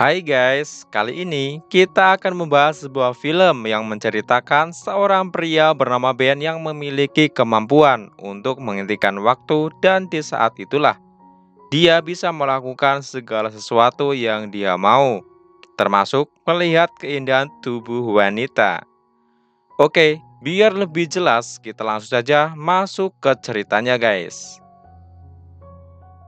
Hai guys, kali ini kita akan membahas sebuah film yang menceritakan seorang pria bernama Ben yang memiliki kemampuan untuk menghentikan waktu dan di saat itulah dia bisa melakukan segala sesuatu yang dia mau, termasuk melihat keindahan tubuh wanita. Oke, biar lebih jelas kita langsung saja masuk ke ceritanya guys.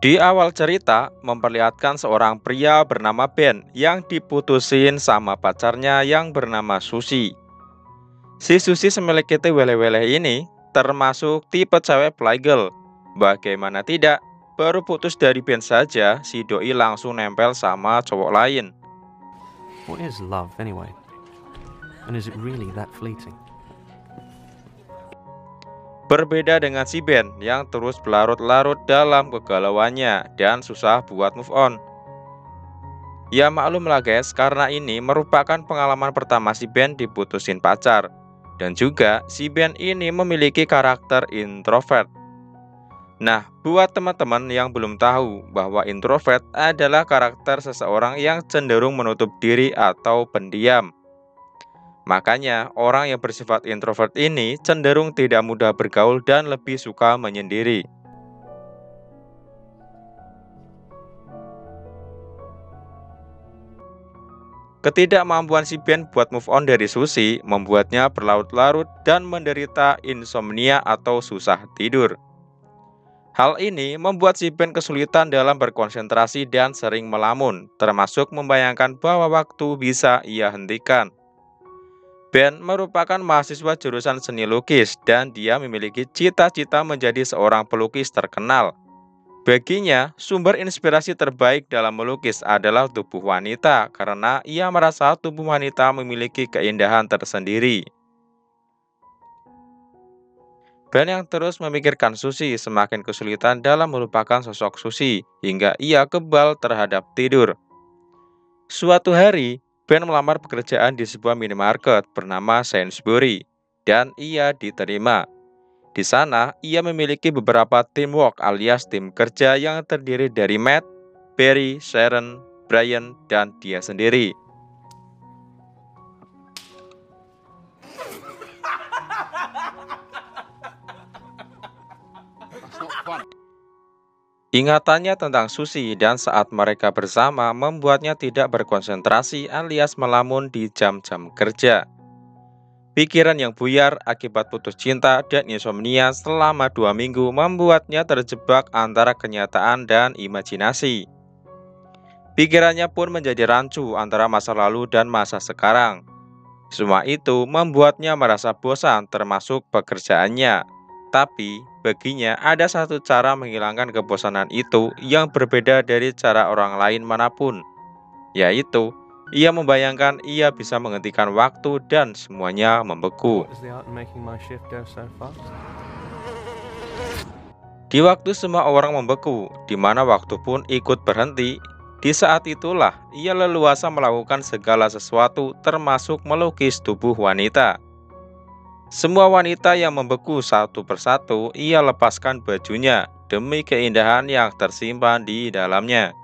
Di awal cerita, memperlihatkan seorang pria bernama Ben yang diputusin sama pacarnya yang bernama Susi. Si Susi memiliki wele-wele ini termasuk tipe cewek playgirl. Bagaimana tidak, baru putus dari Ben saja, si doi langsung nempel sama cowok lain. What is love, anyway? And is it really that fleeting? Berbeda dengan si Ben yang terus berlarut-larut dalam kegalauannya dan susah buat move on. Ya maklumlah guys, karena ini merupakan pengalaman pertama si Ben diputusin pacar. Dan juga si Ben ini memiliki karakter introvert. Nah, buat teman-teman yang belum tahu bahwa introvert adalah karakter seseorang yang cenderung menutup diri atau pendiam. Makanya, orang yang bersifat introvert ini cenderung tidak mudah bergaul dan lebih suka menyendiri. Ketidakmampuan si Ben buat move on dari Susi membuatnya berlarut-larut dan menderita insomnia atau susah tidur. Hal ini membuat si Ben kesulitan dalam berkonsentrasi dan sering melamun, termasuk membayangkan bahwa waktu bisa ia hentikan. Ben merupakan mahasiswa jurusan seni lukis dan dia memiliki cita-cita menjadi seorang pelukis terkenal. Baginya, sumber inspirasi terbaik dalam melukis adalah tubuh wanita karena ia merasa tubuh wanita memiliki keindahan tersendiri. Ben yang terus memikirkan Susi semakin kesulitan dalam melupakan sosok Susi hingga ia kebal terhadap tidur. Suatu hari, Ben melamar pekerjaan di sebuah minimarket bernama Sainsbury dan ia diterima. Di sana, ia memiliki beberapa teamwork alias tim kerja yang terdiri dari Matt, Barry, Sharon, Brian, dan dia sendiri. Ingatannya tentang Susi dan saat mereka bersama membuatnya tidak berkonsentrasi alias melamun di jam-jam kerja. Pikiran yang buyar akibat putus cinta dan insomnia selama 2 minggu membuatnya terjebak antara kenyataan dan imajinasi. Pikirannya pun menjadi rancu antara masa lalu dan masa sekarang. Semua itu membuatnya merasa bosan termasuk pekerjaannya. Tapi baginya ada satu cara menghilangkan kebosanan itu yang berbeda dari cara orang lain manapun, yaitu ia membayangkan ia bisa menghentikan waktu dan semuanya membeku. What is the art in making my shift go so fast? Di waktu semua orang membeku, di mana waktu pun ikut berhenti, di saat itulah ia leluasa melakukan segala sesuatu termasuk melukis tubuh wanita. Semua wanita yang membeku satu persatu ia lepaskan bajunya demi keindahan yang tersimpan di dalamnya.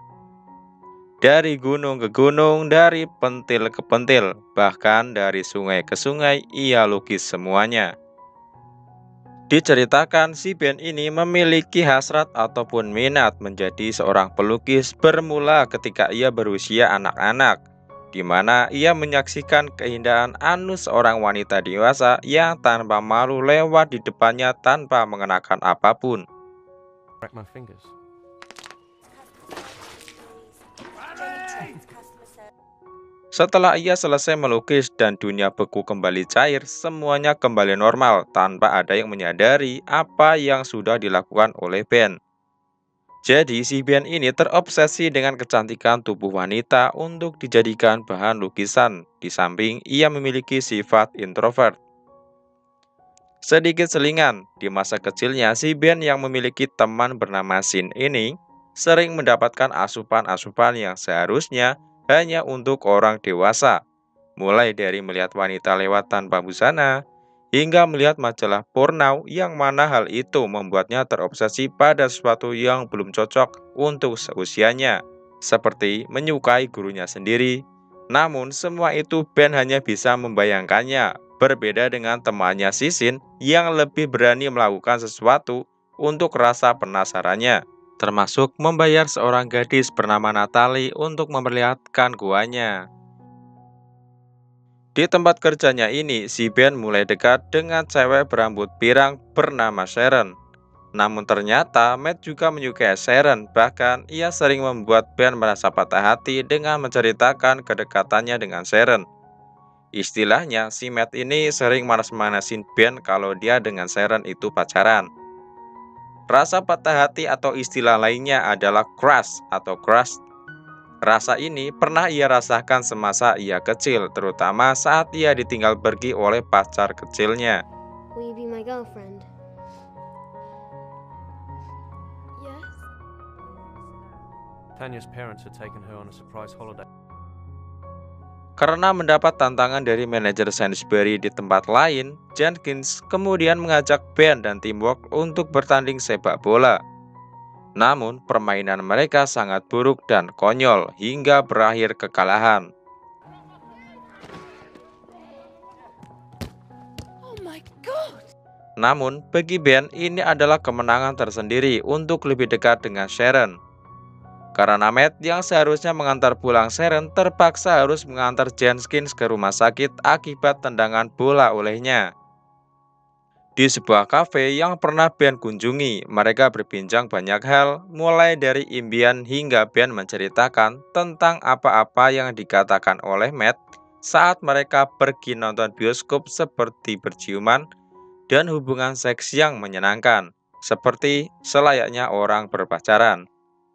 Dari gunung ke gunung, dari pentil ke pentil, bahkan dari sungai ke sungai, ia lukis semuanya. Diceritakan si Ben ini memiliki hasrat ataupun minat menjadi seorang pelukis bermula ketika ia berusia anak-anak, di mana ia menyaksikan keindahan anus seorang wanita dewasa yang tanpa malu lewat di depannya tanpa mengenakan apapun. Crack my fingers. Setelah ia selesai melukis dan dunia beku kembali cair, semuanya kembali normal tanpa ada yang menyadari apa yang sudah dilakukan oleh Ben. Jadi si Ben ini terobsesi dengan kecantikan tubuh wanita untuk dijadikan bahan lukisan, di samping ia memiliki sifat introvert. Sedikit selingan, di masa kecilnya si Ben yang memiliki teman bernama Shin ini sering mendapatkan asupan-asupan yang seharusnya hanya untuk orang dewasa, mulai dari melihat wanita lewat tanpa busana, hingga melihat majalah porno yang mana hal itu membuatnya terobsesi pada sesuatu yang belum cocok untuk seusianya. seperti menyukai gurunya sendiri. Namun semua itu Ben hanya bisa membayangkannya, berbeda dengan temannya Sisin yang lebih berani melakukan sesuatu untuk rasa penasarannya, termasuk membayar seorang gadis bernama Natalie untuk memperlihatkan guanya. Di tempat kerjanya ini, si Ben mulai dekat dengan cewek berambut pirang bernama Sharon. Namun ternyata Matt juga menyukai Sharon, bahkan ia sering membuat Ben merasa patah hati dengan menceritakan kedekatannya dengan Sharon. Istilahnya, si Matt ini sering manas-manasin Ben kalau dia dengan Sharon itu pacaran. Rasa patah hati atau istilah lainnya adalah crush atau crush. Rasa ini pernah ia rasakan semasa ia kecil, terutama saat ia ditinggal pergi oleh pacar kecilnya. Will you be my girlfriend? Yes. Tanya's parents had taken her on a surprise holiday. Karena mendapat tantangan dari manajer Sainsbury di tempat lain, Jenkins kemudian mengajak Ben dan Teamwork untuk bertanding sepak bola. Namun, permainan mereka sangat buruk dan konyol hingga berakhir kekalahan. Oh my god! Namun, bagi Ben, ini adalah kemenangan tersendiri untuk lebih dekat dengan Sharon. Karena Matt yang seharusnya mengantar pulang Sharon terpaksa harus mengantar Jenkins ke rumah sakit akibat tendangan bola olehnya. Di sebuah kafe yang pernah Ben kunjungi, mereka berbincang banyak hal, mulai dari impian hingga Ben menceritakan tentang apa-apa yang dikatakan oleh Matt saat mereka pergi nonton bioskop, seperti berciuman dan hubungan seks yang menyenangkan, seperti selayaknya orang berpacaran.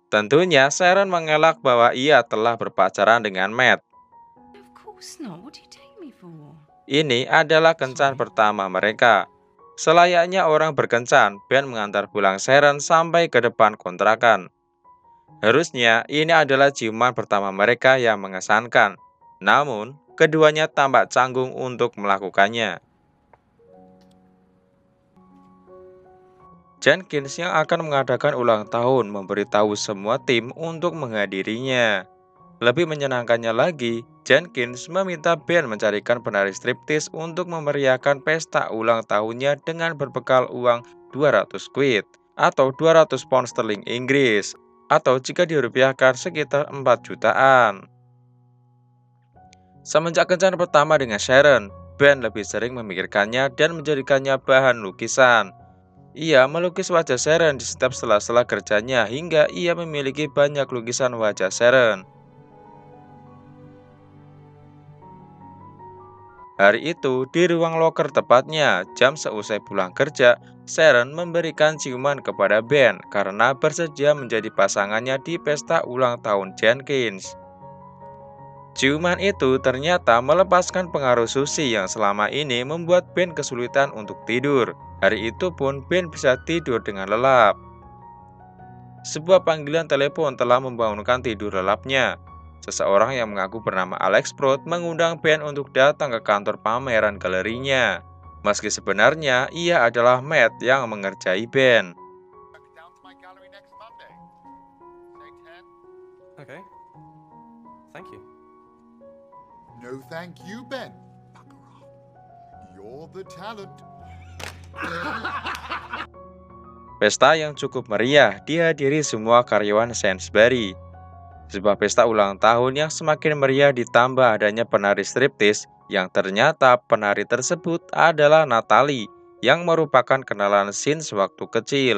Tentunya Sharon mengelak bahwa ia telah berpacaran dengan Matt. Of course not. What do you take me for? Ini adalah kencan pertama mereka. Selayaknya orang berkencan, Ben mengantar pulang Sharon sampai ke depan kontrakan. Harusnya ini adalah ciuman pertama mereka yang mengesankan. Namun, keduanya tampak canggung untuk melakukannya. Jenkins yang akan mengadakan ulang tahun memberitahu semua tim untuk menghadirinya. Lebih menyenangkannya lagi, Jenkins meminta Ben mencarikan penari striptease untuk memeriahkan pesta ulang tahunnya dengan berbekal uang 200 quid atau 200 pound sterling Inggris, atau jika dirupiahkan sekitar 4 jutaan. Semenjak kencan pertama dengan Sharon, Ben lebih sering memikirkannya dan menjadikannya bahan lukisan. Ia melukis wajah Sharon di setiap sela-sela kerjanya hingga ia memiliki banyak lukisan wajah Sharon. Hari itu, di ruang loker tepatnya, jam seusai pulang kerja, Sharon memberikan ciuman kepada Ben karena bersedia menjadi pasangannya di pesta ulang tahun Jenkins. Ciuman itu ternyata melepaskan pengaruh Susie yang selama ini membuat Ben kesulitan untuk tidur. Hari itu pun Ben bisa tidur dengan lelap. Sebuah panggilan telepon telah membangunkan tidur lelapnya. Seseorang yang mengaku bernama Alex Prout mengundang Ben untuk datang ke kantor pameran galerinya. Meski sebenarnya ia adalah Matt yang mengerjai Ben. Okay. Thank you. No thank you, Ben. Bugger off. You're the talent. Pesta yang cukup meriah dihadiri semua karyawan Sainsbury. Sebuah pesta ulang tahun yang semakin meriah ditambah adanya penari striptease yang ternyata penari tersebut adalah Natalie yang merupakan kenalan Sin sewaktu kecil.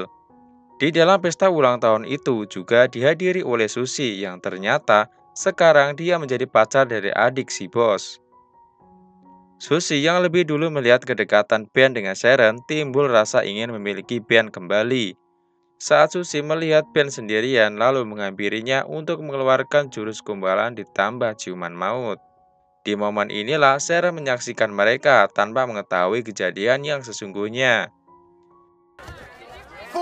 Di dalam pesta ulang tahun itu juga dihadiri oleh Susie yang ternyata sekarang dia menjadi pacar dari adik si bos. Susie yang lebih dulu melihat kedekatan Ben dengan Sharon timbul rasa ingin memiliki Ben kembali. Saat Susie melihat Ben sendirian lalu menghampirinya untuk mengeluarkan jurus gombalan ditambah ciuman maut. Di momen inilah Sharon menyaksikan mereka tanpa mengetahui kejadian yang sesungguhnya. 4,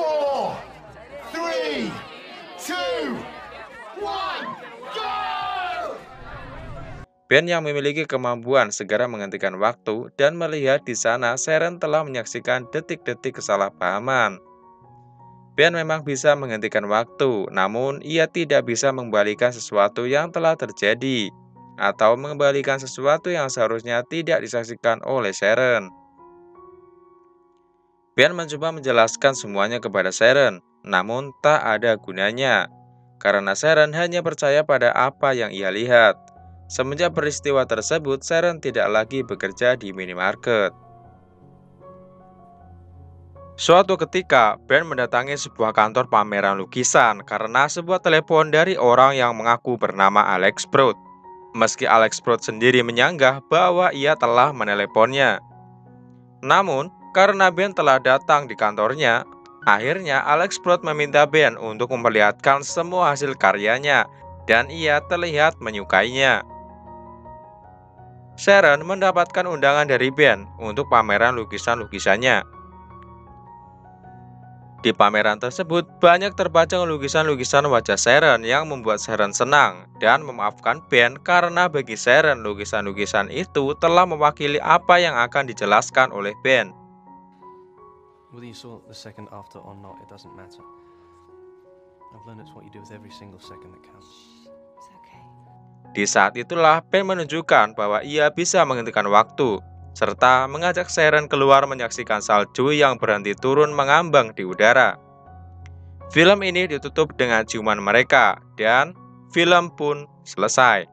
3, 2, 1, go! Ben yang memiliki kemampuan segera menghentikan waktu dan melihat di sana Sharon telah menyaksikan detik-detik kesalahpahaman. Ben memang bisa menghentikan waktu, namun ia tidak bisa mengembalikan sesuatu yang telah terjadi, atau mengembalikan sesuatu yang seharusnya tidak disaksikan oleh Sharon. Ben mencoba menjelaskan semuanya kepada Sharon, namun tak ada gunanya, karena Sharon hanya percaya pada apa yang ia lihat. Semenjak peristiwa tersebut, Sharon tidak lagi bekerja di minimarket. Suatu ketika, Ben mendatangi sebuah kantor pameran lukisan karena sebuah telepon dari orang yang mengaku bernama Alex Prout. Meski Alex Prout sendiri menyanggah bahwa ia telah meneleponnya. Namun, karena Ben telah datang di kantornya, akhirnya Alex Prout meminta Ben untuk memperlihatkan semua hasil karyanya, dan ia terlihat menyukainya. Sharon mendapatkan undangan dari Ben untuk pameran lukisan-lukisannya. Di pameran tersebut, banyak terpajang lukisan-lukisan wajah Sharon yang membuat Sharon senang dan memaafkan Ben karena bagi Sharon lukisan-lukisan itu telah mewakili apa yang akan dijelaskan oleh Ben. Whether you saw the second after or not, it doesn't matter. I've learned it's what you do with every single second that counts. It's okay. Di saat itulah Ben menunjukkan bahwa ia bisa menghentikan waktu, serta mengajak Sharon keluar menyaksikan salju yang berhenti turun mengambang di udara. Film ini ditutup dengan ciuman mereka, dan film pun selesai.